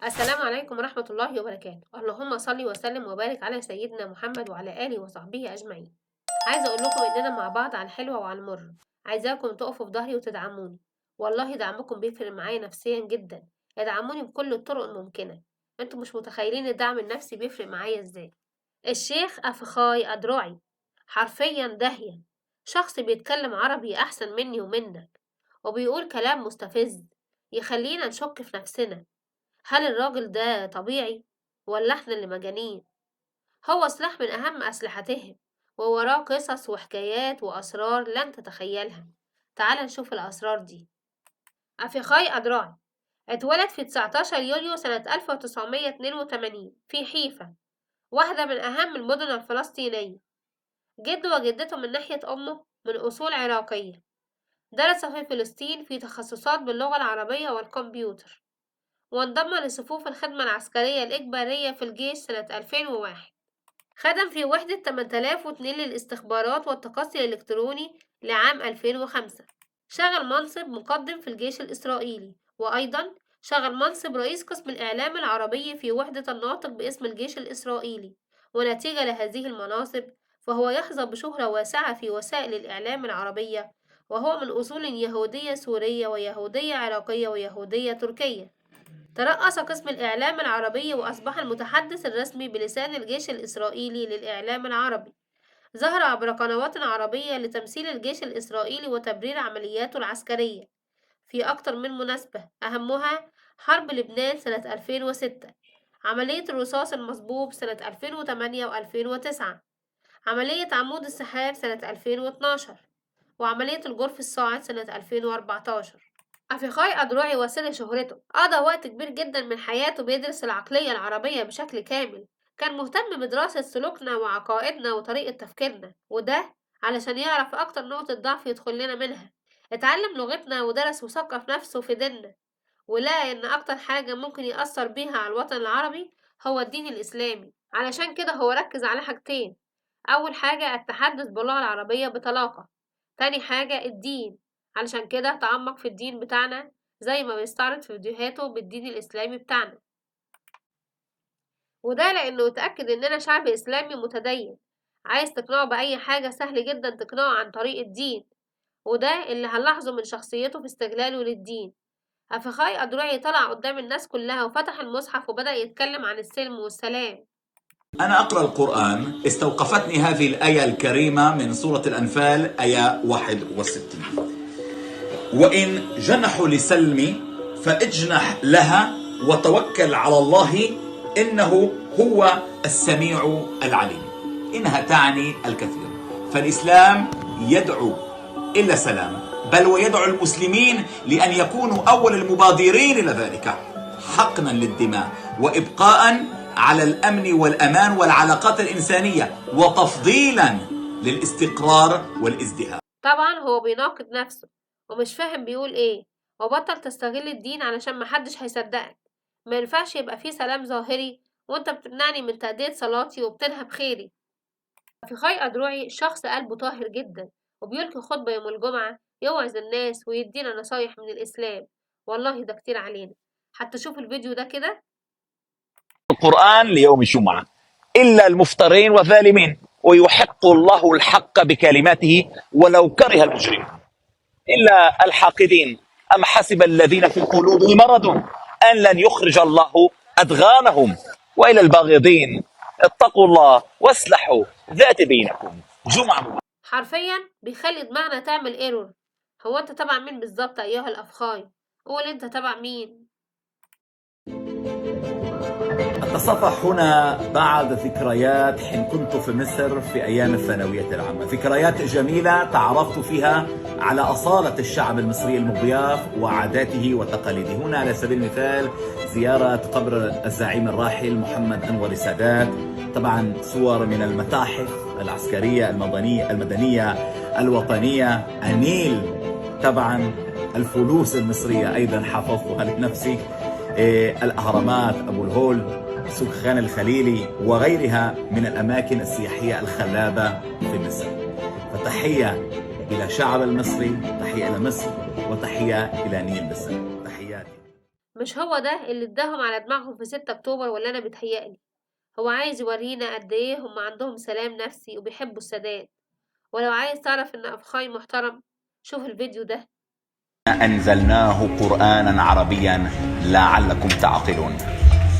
السلام عليكم ورحمة الله وبركاته. اللهم صل وسلم وبارك على سيدنا محمد وعلى آله وصحبه أجمعين. عايزة أقول لكم إننا مع بعض على الحلوة وعلى المر. عايزاكم تقفوا في ظهري وتدعموني. والله دعمكم بيفرق معايا نفسيا جدا. ادعموني بكل الطرق الممكنة. انتوا مش متخيلين الدعم النفسي بيفرق معايا ازاي. الشيخ أفخاي أدرعي حرفيا داهية. شخص بيتكلم عربي أحسن مني ومنك، وبيقول كلام مستفز يخلينا نشك في نفسنا. هل الراجل ده طبيعي ولا احنا اللي مجانين؟ هو سلاح من أهم أسلحتهم، ووراه قصص وحكايات وأسرار لن تتخيلها. تعال نشوف الأسرار دي. أفيخاي أدراعي اتولد في 19 يوليو سنة 1982 في حيفا، واحدة من أهم المدن الفلسطينية. جده وجدته من ناحية أمه من أصول عراقية. درس في فلسطين في تخصصات باللغة العربية والكمبيوتر، وانضم لصفوف الخدمة العسكرية الإجبارية في الجيش سنة 2001. خدم في وحدة 8002 للاستخبارات والتقصي الإلكتروني لعام 2005. شغل منصب مقدم في الجيش الإسرائيلي، وأيضا شغل منصب رئيس قسم الإعلام العربي في وحدة الناطق باسم الجيش الإسرائيلي. ونتيجة لهذه المناصب فهو يحظى بشهرة واسعة في وسائل الإعلام العربية، وهو من أصول يهودية سورية ويهودية عراقية ويهودية تركية. ترأس قسم الإعلام العربي وأصبح المتحدث الرسمي بلسان الجيش الإسرائيلي للإعلام العربي. ظهر عبر قنوات عربية لتمثيل الجيش الإسرائيلي وتبرير عملياته العسكرية في أكثر من مناسبة، أهمها حرب لبنان سنة 2006، عملية الرصاص المصبوب سنة 2008 و2009، عملية عمود السحاب سنة 2012، وعملية الجرف الصاعد سنة 2014. أفيخاي أدرعي وسر شهرته قضى وقت كبير جدا من حياته بيدرس العقلية العربية بشكل كامل. كان مهتم بدراسة سلوكنا وعقائدنا وطريقة تفكيرنا، وده علشان يعرف أكتر نقطة ضعف يدخل لنا منها. اتعلم لغتنا ودرس وثقف نفسه في ديننا، ولقى إن أكتر حاجة ممكن يأثر بيها على الوطن العربي هو الدين الإسلامي. علشان كده هو ركز على حاجتين: أول حاجة التحدث باللغة العربية بطلاقة، تاني حاجة الدين. علشان كده تعمق في الدين بتاعنا زي ما بيستعرض في فيديوهاته بالدين الإسلامي بتاعنا، وده لأنه اتأكد إننا شعب إسلامي متدين. عايز تقنعه بأي حاجة سهل جدا تقنعه عن طريق الدين، وده اللي هنلاحظه من شخصيته في استغلاله للدين. أفخاي أدرعي طلع قدام الناس كلها وفتح المصحف وبدأ يتكلم عن السلم والسلام. أنا أقرأ القرآن، استوقفتني هذه الآية الكريمة من سورة الأنفال آية 61: وإن جنحوا لسلم فاجنح لها وتوكل على الله إنه هو السميع العليم. إنها تعني الكثير، فالإسلام يدعو إلى السلام، بل ويدعو المسلمين لأن يكونوا أول المبادرين إلى ذلك، حقنا للدماء وإبقاء على الأمن والأمان والعلاقات الإنسانية، وتفضيلا للاستقرار والازدهار. طبعا هو بيناقض نفسه ومش فاهم بيقول ايه. وبطل تستغل الدين علشان محدش هيصدقك. ما ينفعش يبقى فيه سلام ظاهري وانت بتمنعني من تأدية صلاتي وبتنهب خيري. أفيخاي أدرعي شخص قلبه طاهر جدا، وبيلقي خطبة يوم الجمعة يوعظ الناس ويدينا نصايح من الإسلام. والله ده كتير علينا. حتى شوف الفيديو ده كده. القرآن ليوم الجمعة إلا المفترين والظالمين، ويحق الله الحق بكلماته ولو كره المجرمون، إلا الحاقدين. أم حسب الذين في قلوبهم مرض أن لن يخرج الله أدغانهم، وإلى الباغضين اتقوا الله واصلحوا ذات بينكم. جمعة مباركة. حرفيا بيخلي دماغنا تعمل ايرور. هو انت تبع مين بالظبط أيها الأفخاي؟ قول انت تبع مين؟ أتصفح هنا بعض ذكريات حين كنت في مصر في أيام الثانوية العامة، ذكريات جميلة تعرفت فيها على أصالة الشعب المصري المضياف وعاداته وتقاليده. هنا على سبيل المثال زيارة قبر الزعيم الراحل محمد أنور السادات، طبعا صور من المتاحف العسكرية المدنية الوطنية، النيل، طبعا الفلوس المصرية أيضا حافظتها لنفسي، الأهرامات، أبو الهول، سوق خان الخليلي وغيرها من الأماكن السياحية الخلابة في مصر. فتحية إلى الشعب المصري، تحية إلى مصر، وتحية إلى نيل مصر. تحياتي. مش مش هو ده اللي اداهم على دماغهم في 6 أكتوبر ولا أنا بيتهيألي؟ هو عايز يورينا قد إيه هم عندهم سلام نفسي وبيحبوا السادات. ولو عايز تعرف إن أفخاي محترم شوف الفيديو ده. أنزلناه قرآنا عربيا لعلكم تعقلون.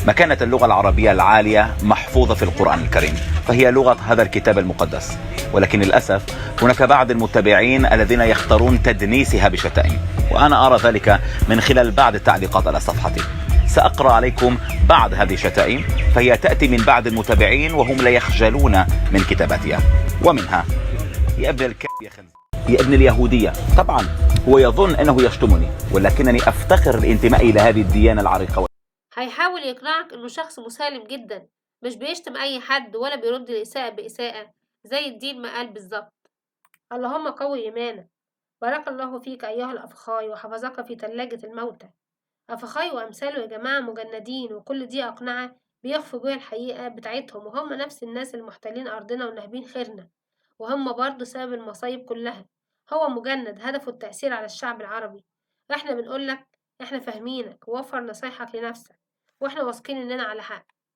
مكانة اللغة العربية العالية محفوظة في القرآن الكريم، فهي لغة هذا الكتاب المقدس، ولكن للأسف هناك بعض المتابعين الذين يختارون تدنيسها بشتائم، وأنا أرى ذلك من خلال بعض التعليقات على صفحتي. سأقرأ عليكم بعض هذه الشتائم، فهي تأتي من بعض المتابعين وهم لا يخجلون من كتاباتها، ومنها: يا ابن الكلب يا خنزير، يا ابن اليهودية. طبعا هو يظن أنه يشتمني، ولكنني أفتخر الانتماء إلى هذه الديانة العريقة. هيحاول يقنعك إنه شخص مسالم جدا، مش بيشتم أي حد ولا بيرد الإساءة بإساءة زي الدين ما قال بالظبط. اللهم قوي إيمانك. بارك الله فيك أيها الأفخاي وحفظك في ثلاجة الموتى. أفخاي وأمثاله يا جماعة مجندين، وكل دي أقنعة بيخفوا بيها الحقيقة بتاعتهم، وهم نفس الناس المحتلين أرضنا وناهبين خيرنا، وهم برضه سبب المصايب كلها. هو مجند هدفه التأثير على الشعب العربي. احنا بنقولك احنا فاهمينك، ووفر نصايحك لنفسك، واحنا واثقين إننا على حق.